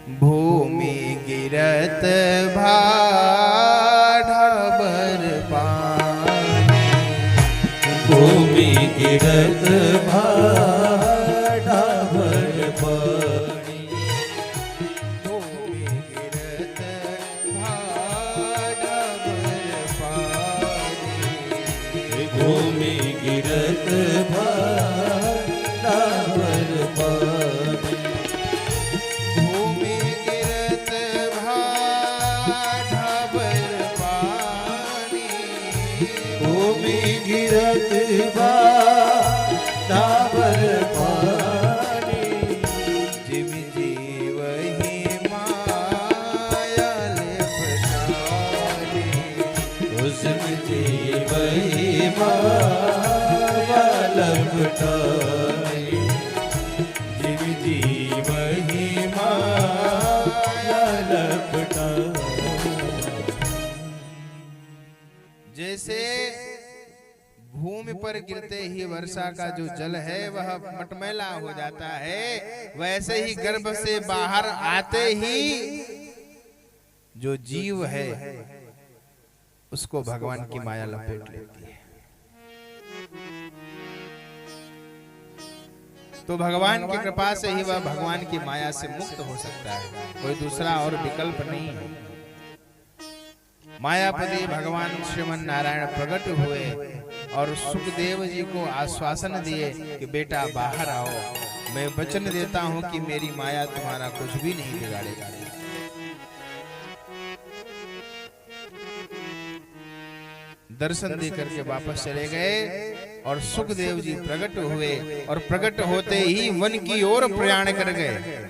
भूमि गिरत भाढ़बर पानी, भूमि गिरत भाढ़बर पानी, भूमि गिरत भाढ़बर पानी, भूमि गिरत भाढ़बर पानी, भूमि गिरत भाढ़बर पानी, भूमि गिरत भाढ़बर पानी, जिम जीवहि माया लेपटानी, उसमें जीवहि माया लपटाई, जिम जीवहि माया लपटाई। जैसे भूमि पर गिरते ही वर्षा का जो जल है वह मटमैला हो जाता है, वैसे ही गर्भ से बाहर आते ही जो जीव है उसको भगवान की माया लपेट लेती है। तो भगवान की कृपा से ही वह भगवान की माया से मुक्त हो सकता है, कोई दूसरा और विकल्प नहीं है। मायापति भगवान श्रीमन नारायण प्रकट हुए और सुखदेव जी को आश्वासन दिए कि बेटा बाहर आओ, मैं वचन देता हूं कि मेरी माया तुम्हारा कुछ भी नहीं बिगाड़ेगी। दर्शन दे करके वापस चले गए और सुखदेव जी प्रकट हुए और प्रकट होते ही वन की ओर प्रयाण कर गए।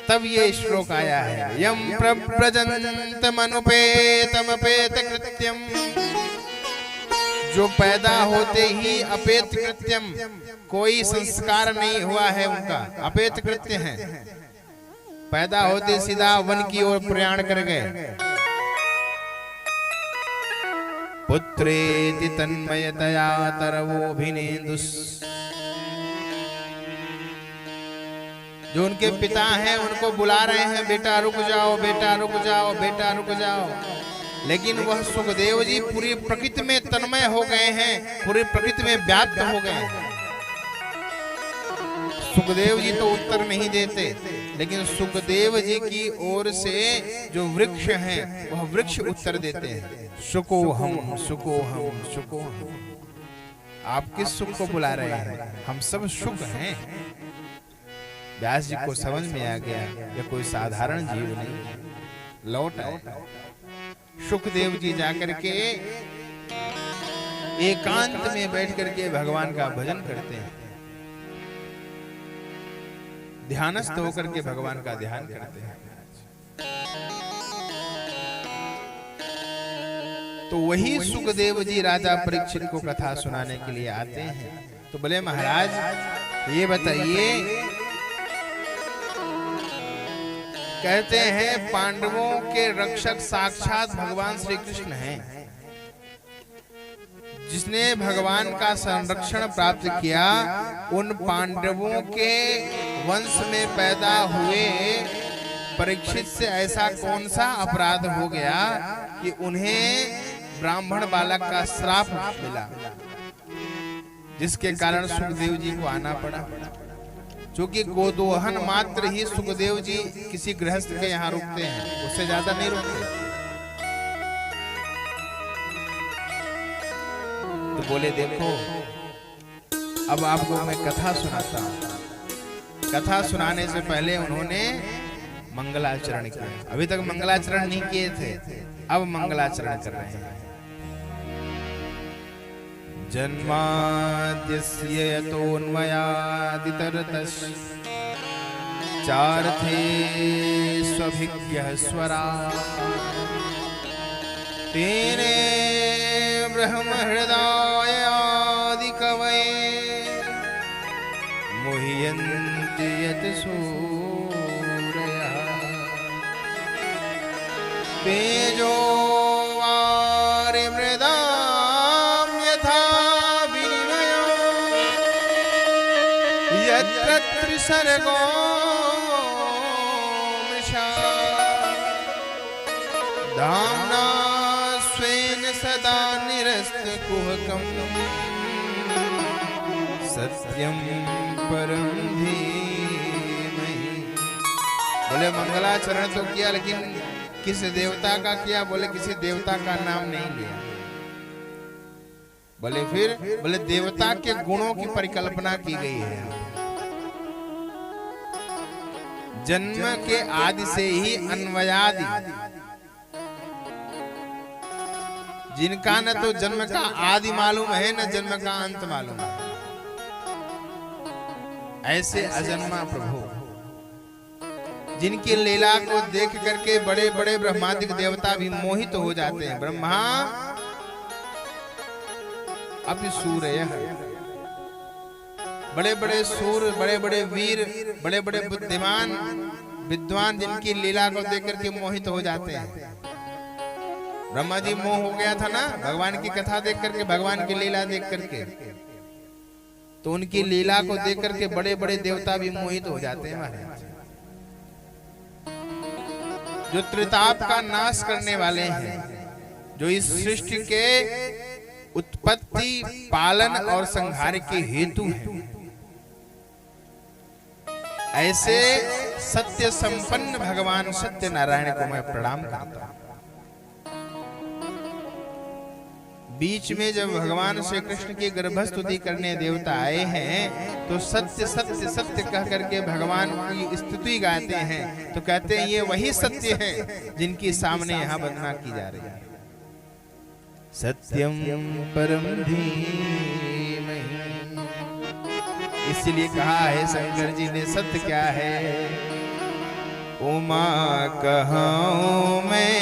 तब ये श्लोक आया है, यम प्रव्रजन्तमनुपेतमपेत कृत्यम, जो पैदा होते ही अपेत कृत्यम, कोई संस्कार नहीं हुआ है उनका, अपेत कृत्य है, पैदा होते सीधा वन की ओर प्रयाण कर गए। पुत्रेति तन्मयतया तरवोभिनेन्दुस्, जो उनके पिता हैं उनको बुला रहे हैं, बेटा रुक जाओ, बेटा रुक जाओ, बेटा रुक जाओ, लेकिन वह सुखदेव जी पूरी प्रकृति में तन्मय हो गए हैं, पूरी प्रकृति में व्याप्त हो गए हैं। सुखदेव जी तो उत्तर नहीं देते, लेकिन सुखदेव जी की ओर से जो वृक्ष हैं वह वृक्ष उत्तर देते हैं, सुको हम, सुको हम, सुको हम। आप किस सुख को बुला रहे हैं? हम सब सुख हैं। व्यास जी को समझ में आ गया यह कोई साधारण जीव नहीं है। लौट आए। सुखदेव जी जाकर के एकांत में बैठ करके भगवान का भजन करते हैं, ध्यानस्थ होकर के भगवान का ध्यान करते हैं। तो वही सुखदेव जी राजा परीक्षित को कथा सुनाने के लिए आते हैं। तो बोले महाराज ये बताइए, कहते हैं पांडवों के रक्षक साक्षात भगवान श्री कृष्ण हैं, जिसने भगवान का संरक्षण प्राप्त किया। उन पांडवों के वंश में पैदा हुए परीक्षित से ऐसा कौन सा अपराध हो गया कि उन्हें ब्राह्मण बालक का श्राप मिला, जिसके कारण सुखदेव जी को आना पड़ा। क्योंकि गोदोहन मात्र ही सुखदेव जी किसी गृहस्थ के यहाँ रुकते हैं, उससे ज्यादा नहीं रुकते। तो बोले देखो अब आपको मैं कथा सुनाता हूँ। कथा सुनाने से पहले उन्होंने मंगलाचरण किया। अभी तक मंगलाचरण नहीं किए थे, अब मंगलाचरण कर रहे हैं। जन्माद्यस्य यतोऽन्वयादितरतश्च चार्थे स्वभिज्ञः स्वरा तेने ब्रह्महृदायादिकवये मुह्यन्ति यत् सूरयः तेजो सर्गो ईशा धाम्ना स्वेन सदा निरस्तकुहकम् सत्यं परम धीमहि। बोले मंगलाचरण तो किया, लेकिन किस देवता का किया? बोले किसी देवता का नाम नहीं लिया। बोले फिर? बोले देवता के गुणों की परिकल्पना की गई है। जन्म के आदि से ही अन्वयादि, जिनका न तो जन्म का आदि मालूम है न जन्म का अंत मालूम है, ऐसे अजन्मा प्रभु जिनकी लीला को देख करके बड़े बड़े ब्रह्मादिक देवता भी मोहित हो जाते हैं। ब्रह्मा अपि सूर्य, बड़े बड़े सूर, बड़े बड़े वीर, बड़े बड़े बुद्धिमान विद्वान जिनकी लीला को देख करके मोहित हो जाते हैं। ब्रह्मा जी मोह हो गया था ना भगवान की कथा देख करके, भगवान की लीला देख करके, तो उनकी लीला को देख करके बड़े बड़े देवता भी मोहित हो जाते हैं महाराज। जो त्रिताप का नाश करने वाले हैं, जो इस सृष्टि के उत्पत्ति, पालन और संहार के हेतु हैं, ऐसे सत्य संपन्न भगवान सत्यनारायण को मैं प्रणाम करता हूं। बीच में जब भगवान श्री कृष्ण की गर्भस्तुति करने देवता आए हैं, तो सत्य सत्य सत्य कह करके भगवान की स्तुति गाते हैं, तो कहते हैं ये वही सत्य है जिनकी सामने यहाँ वंदना की जा रही है। सत्यम परम धीमहि, इसलिए कहा है शंकर जी ने, सत्य क्या है? उमा कहूं मैं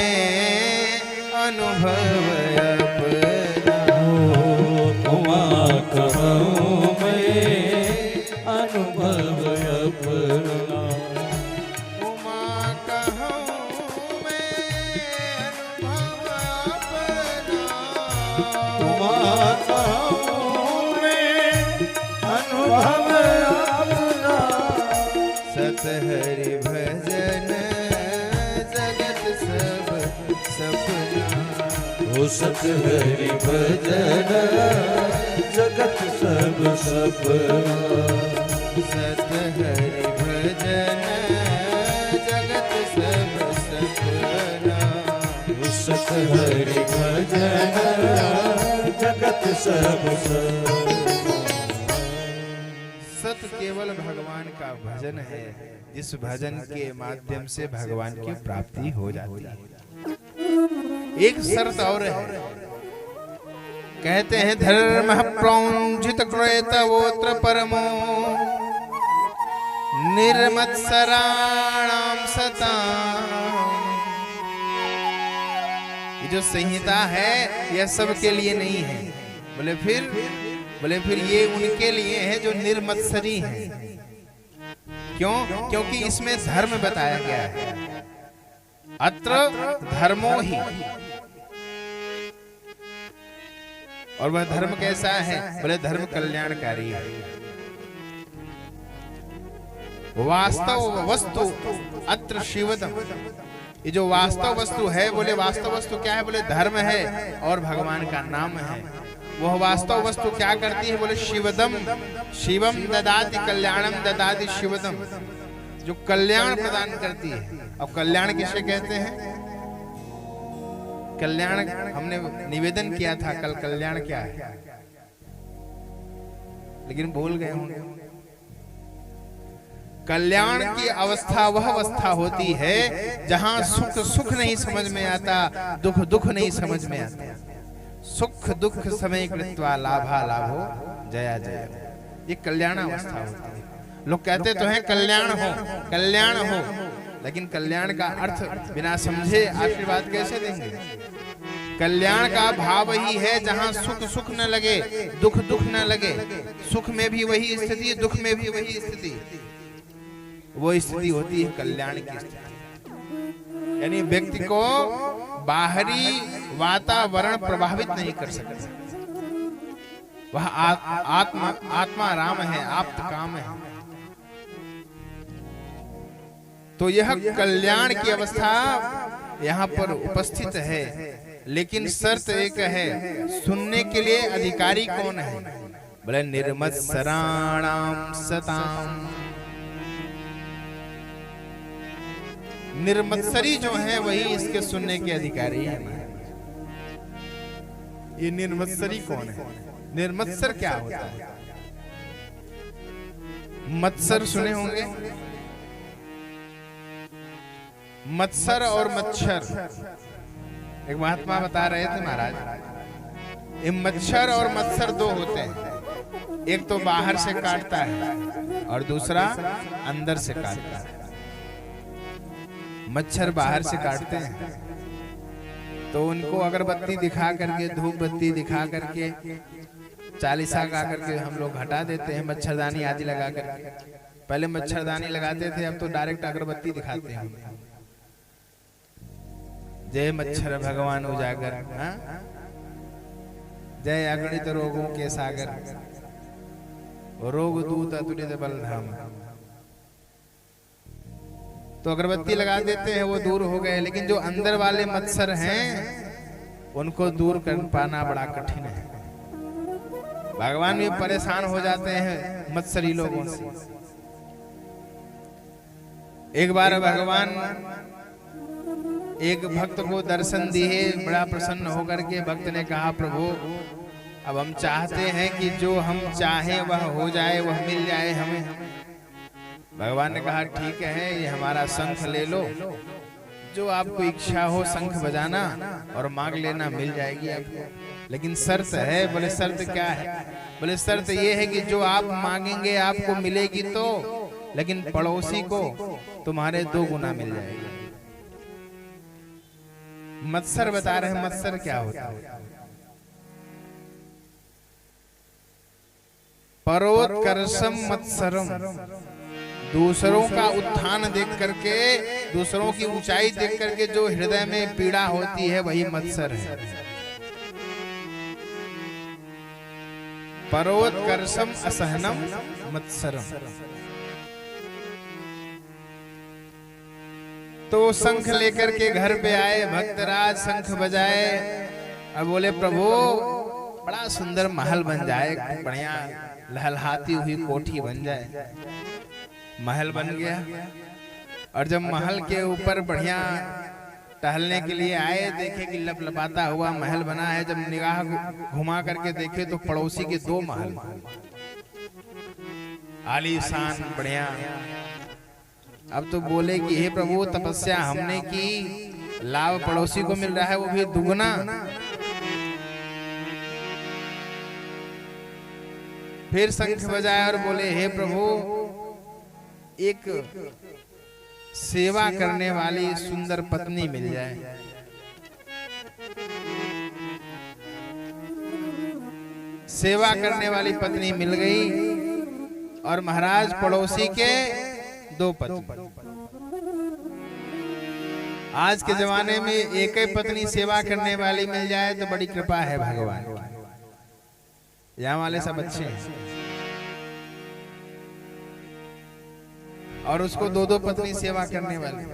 अनुभव अपना, उमा कहूं मैं अनुभव अपना, उमा कहूं मैं अनुभव अपना, उमा कहूं मैं अनुभव अपना, सत हरि भजन जगत सब सपना, ओ सत हरि भजन जगत सब सपना, सत हरि भजन जगत सब सपना, ओ सत हरि भजन जगत सब सपना। सत केवल भगवान का भजन है, जिस भजन के माध्यम से भगवान की प्राप्ति हो जाती है। एक शर्त और है, कहते हैं धर्म प्रौंजित कृतवोत्र परमो निर्मत्सराणाम सताम। ये जो संहिता है यह सबके लिए नहीं है। बोले फिर ये उनके लिए है जो निर्मत्सरी हैं। क्यों? क्योंकि इसमें धर्म बताया गया है। अत्र धर्मो ही, और वह धर्म कैसा है? बोले धर्म कल्याणकारी है। वास्तव वस्तु अत्र शिवदम, ये जो वास्तव वस्तु है, बोले वास्तव वस्तु क्या है? बोले धर्म है और भगवान का नाम है। वह वास्तव वस्तु क्या करती है? बोले शिवदम, शिवम ददाति कल्याणम ददाति शिवदम, जो कल्याण प्रदान करती है। अब कल्याण किसे कहते हैं? कल्याण हमने निवेदन किया था कल, कल्याण क्या है, लेकिन भूल गए होंगे। कल्याण की अवस्था वह अवस्था होती है जहां सुख सुख नहीं समझ में आता, दुख दुख नहीं समझ में आता। सुख दुख समय कृत्वा लाभा लाभो जया जया, ये कल्याण अवस्था होती है। लोग कहते तो हैं कल्याण हो, लेकिन कल्याण का अर्थ बिना समझे आशीर्वाद कैसे देंगे? कल्याण का भाव ही है जहां सुख सुख न लगे, दुख दुख न लगे। सुख में भी वही स्थिति, दुख में भी वही स्थिति, वो स्थिति होती है कल्याण की स्थिति। यानी व्यक्ति को बाहरी वातावरण प्रभावित नहीं कर सकता। वह आत्मा राम है, आप्त काम है। तो यह कल्याण की अवस्था यहाँ पर उपस्थित है, लेकिन शर्त एक है, सुनने के लिए अधिकारी कौन है? बोले निर्मत्सराणाम सताम। निर्मत्सरी जो है वही इसके सुनने के अधिकारी है। ये निर्मत्सरी कौन है? निर्मत्सर क्या होता है? मत्सर सुने होंगे, मत्सर और मच्छर। एक महात्मा बता रहे थे महाराज, ये मच्छर और मत्सर दो होते हैं, एक तो बाहर से काटता है और दूसरा अंदर से काटता है। मच्छर बाहर से काटते हैं तो उनको अगरबत्ती दिखा करके, धूप बत्ती दिखा करके, चालीसा गा करके हम लोग हटा देते हैं, मच्छरदानी आदि लगा करके। पहले मच्छरदानी लगाते थे, अब तो डायरेक्ट अगरबत्ती दिखाते हैं। जय मच्छर भगवान उजागर, जय अगणित रोगों के सागर, रोग दूत अतुलित बलधाम। तो अगरबत्ती लगा देते हैं, वो दूर हो गए, लेकिन जो अंदर वाले मच्छर हैं उनको दूर कर पाना बड़ा कठिन है। भगवान भी परेशान हो जाते हैं मत्सरी लोगों से। एक बार भगवान एक भक्त को दर्शन दिए, बड़ा प्रसन्न होकर के भक्त ने कहा, प्रभु अब हम चाहते हैं कि जो हम चाहें वह हो जाए, वह मिल जाए हमें। भगवान ने कहा ठीक है, ये हमारा शंख ले लो, जो आपको इच्छा हो शंख बजाना और मांग लेना, मिल जाएगी आपको। लेकिन शर्त है। बोले शर्त क्या है? बोले शर्त ये है कि जो आप मांगेंगे आपको मिलेगी तो, लेकिन पड़ोसी को तुम्हारे 2 गुना मिल जाएगी। मत्सर बता रहे हैं, मत्सर क्या होता है? परोत्कर्षम मत्सरम, दूसरों का उत्थान देख करके, दूसरों की ऊंचाई देख करके जो हृदय में पीड़ा होती है वही मत्सर है। परोत्कर्षम असहनम मत्सरम। तो शंख लेकर के घर पे आए भक्तराज, शंख बजाए और बोले प्रभु बड़ा सुंदर महल बन जाए, बढ़िया लहलहाती हुई कोठी बन जाए। महल बन गया, और जब महल के ऊपर बढ़िया टहलने के लिए आए, देखे कि लपलपाता हुआ महल बना है। जब निगाह घुमा करके देखे तो पड़ोसी के 2 महल आलीशान बढ़िया। अब तो बोले कि हे प्रभु, तपस्या हमने की, लाभ पड़ोसी को मिल रहा है, वो भी दुगना। फिर शंख बजाया और बोले हे प्रभु, एक सेवा करने वाली सुंदर पत्नी मिल जाए। सेवा करने वाली पत्नी मिल गई, और महाराज पड़ोसी के 2 पत्नी। आज के जमाने में एक ही पत्नी सेवा करने वाली मिल जाए तो बड़ी कृपा है भगवान की। यहाँ वाले सब अच्छे हैं, और उसको 2-2 पत्नी सेवा करने वाली।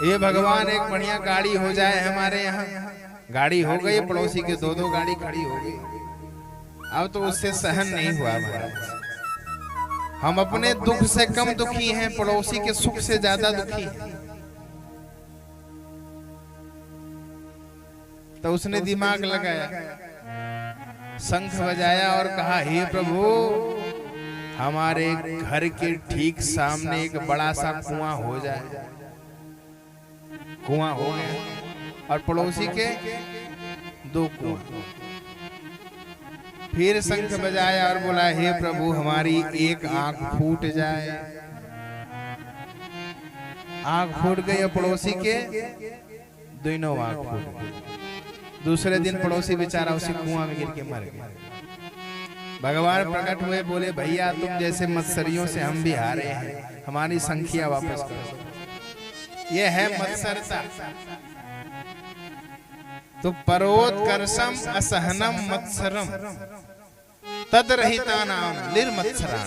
ये भगवान एक बढ़िया गाड़ी हो जाए हमारे यहाँ। गाड़ी हो गई, पड़ोसी के 2-2 गाड़ी खड़ी हो गई। अब तो उससे सहन नहीं हुआ महाराज। हम अपने दुख से कम दुखी हैं, पड़ोसी के सुख से ज्यादा दुखी हैं। तो उसने दिमाग लगाया, शंख बजाया और कहा हे प्रभु, हमारे घर के ठीक सामने एक बड़ा सा कुआं हो जाए। कुआं हो गया, और पड़ोसी के 2 कुआं। फिर शंख बजाया और बोला हे प्रभु, हमारी एक आंख फूट जाए। आंख फूट गई, और पड़ोसी के 2 आंख फूट गई। दूसरे दिन पड़ोसी बेचारा उसी कुआं में गिर के मर गया। भगवान प्रकट हुए, बोले भैया तुम जैसे मत्सरियों से हम भी हारे हैं, हमारी संख्या वापस करो। यह है मत्सरता। तो परोत्कर्षम असहनम मत्सरम तदरहिता नाम निर्मत्सरा।